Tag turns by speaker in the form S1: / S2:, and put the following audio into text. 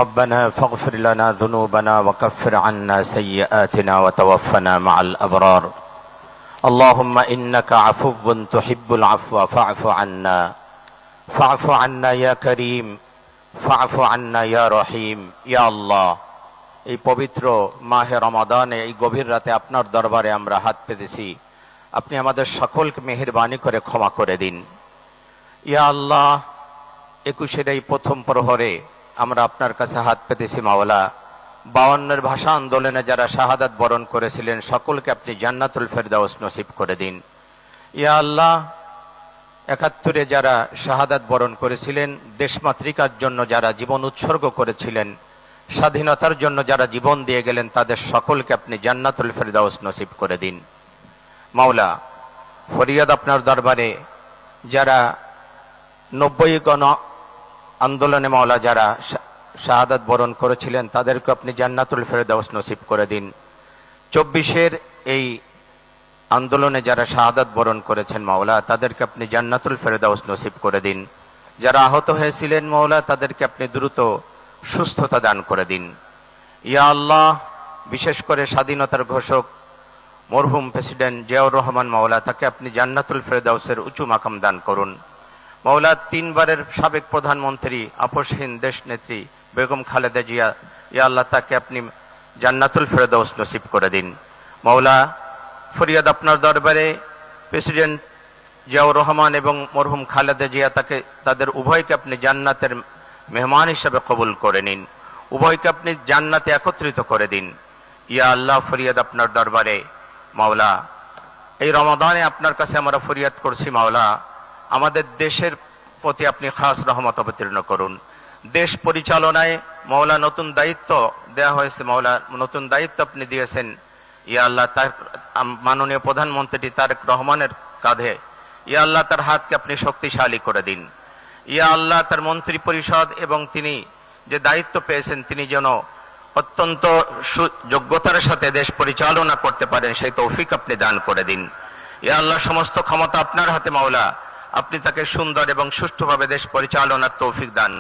S1: ربنا فاغفر لنا ذنوبنا وكفر عنا سيئاتنا وتوفنا مع الأبرار اللهم إنك عفو تحب العفو فاعف عنا يا كريم فاعف عنا يا رحيم يا الله। এই পবিত্র মাহে রমাদানে এই গভীর রাতে আপনার দরবারে আমরা হাত পেতেছি, আপনি আমাদের সকলকে মেহেরবানি করে ক্ষমা করে দিন। ইয়া আল্লাহ, 21-এর এই প্রথম প্রহরে আমরা আপনার কাছে হাত পেতেছি মাওলা। 52-এর ভাষা আন্দোলনে যারা শাহাদাত বরণ করেছিলেন সকলকে আপনি জান্নাতুল ফেরদাউস নসিব করে দিন। ইয়া আল্লাহ, 71-এ যারা শাহাদাত বরণ করেছিলেন, দেশমাতৃকার জন্য যারা জীবন উৎসর্গ করেছিলেন, স্বাধীনতার জন্য যারা জীবন দিয়ে গেলেন, তাদের সকলকে আপনি জান্নাতুল ফেরদাউস নসিব করে দিন। মাওলা, ফরিয়াদ আপনার দরবারে যারা 90 গণ আন্দোলনে মাওলা যারা শাহাদাত বরণ করেছিলেন, তাদেরকে আপনি জান্নাতুল ফেরদাউস নসিব করে দিন। 24-এর এই আন্দোলনে যারা শাহাদাত বরণ করেছেন মাওলা, তাদেরকে আপনি জান্নাতুল ফেরদাউস নসিব করে দিন। যারা আহত হয়েছিলেন মাওলা, তাদেরকে আপনি দ্রুত সুস্থতা দান করে দিন। ইয়া আল্লাহ, বিশেষ করে স্বাধীনতার ঘোষক মরহুম প্রেসিডেন্ট জিয়াউর রহমান মাওলা, তাকে আপনি জান্নাতুল ফেরদাউসের উঁচু মাকাম দান করুন। মাওলা, 3বারের সাবেক প্রধানমন্ত্রী আপসহীন দেশ নেত্রী বেগম খালেদা জিয়া, ইয়া আল্লাহ, তাকে আপনি জান্নাতুল ফেরদাউস নসিব করে দিন। মাওলা, ফরিয়াদ আপনার দরবারে প্রেসিডেন্ট জিয়াউর রহমান এবং মরহুম খালেদা জিয়া, তাদের উভয়কে আপনি জান্নাতের মেহমান হিসাবে কবুল করে নিন, উভয়কে আপনি জান্নাতে একত্রিত করে দিন। ইয়া আল্লাহ, ফরিয়াদ আপনার দরবারে মাওলা, এই রমাদানে আপনার কাছে আমরা ফরিয়াদ করছি মাওলা, আমাদের দেশের প্রতি আপনি খাস রহমত অবতীর্ণ করুন। দেশ পরিচালনায় মাওলা নতুন দায়িত্ব দেওয়া হয়েছে, মাওলা নতুন দায়িত্ব আপনি দিয়েছেন। ইয়া আল্লাহ, তার মাননীয় প্রধানমন্ত্রী তারেক রহমানের কাঁধে, ইয়া আল্লাহ, তার হাতকে আপনি শক্তিশালী করে দিন। ইয়া আল্লাহ, তার মন্ত্রী পরিষদ এবং তিনি যে দায়িত্ব পেয়েছেন, তিনি যেন অত্যন্ত যোগ্যতার সাথে দেশ পরিচালনা করতে পারেন, সেই তৌফিক আপনি দান করে দিন। ইয়া আল্লাহ, সমস্ত ক্ষমতা আপনার হাতে মাওলা, আপনি তাকে সুন্দর এবং সুষ্ঠুভাবে দেশ পরিচালনার তৌফিক দান